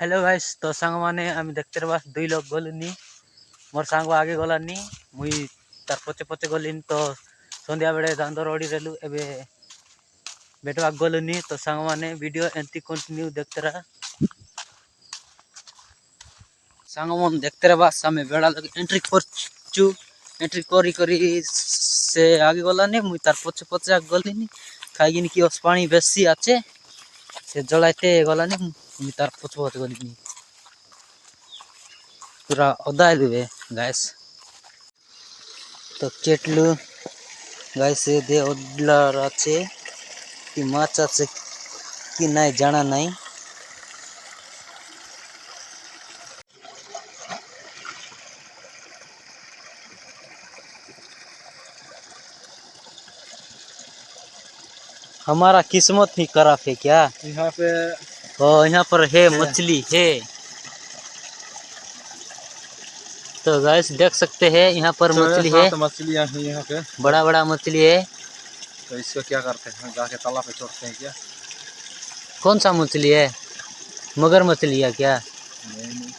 Hello guys तो सांग माने आम देखते रहा दुई लोग गलुनी मोर सांग आगे गलानी मुई तार पचे पचे गलिन तो संध्या बेले दांदर ओडी रेलु एबे बेटवा गलुनी तो सांग माने वीडियो एंती कंटिन्यू देखते रहा सांग मन देखते रहा सामे बेड़ा लगे एंट्री करचु एंट्री करी करी से आगे गलानी मुई तार पचे पचे गलिनी खाइगिन कि ओस पानी बेसी आछे से जलाइते गलानी मुई तार पचे पचे गलिनी पूरा ओदा देवे गाइस तो चेटलू गाइस दे ओडलर आछे कि माछ आछे कि नाई जाना नाई हमारा किस्मत ही खराब है क्या यहाँ पे। यहाँ पर है मछली है तो गाइस देख सकते हैं यहाँ पर मछली है मछलियाँ हैं यहाँ पे बड़ा बड़ा मछली है तो इसको क्या करते हैं जाके तालाब पे छोड़ते हैं क्या कौन सा मछली है मगर मछली है क्या नहीं।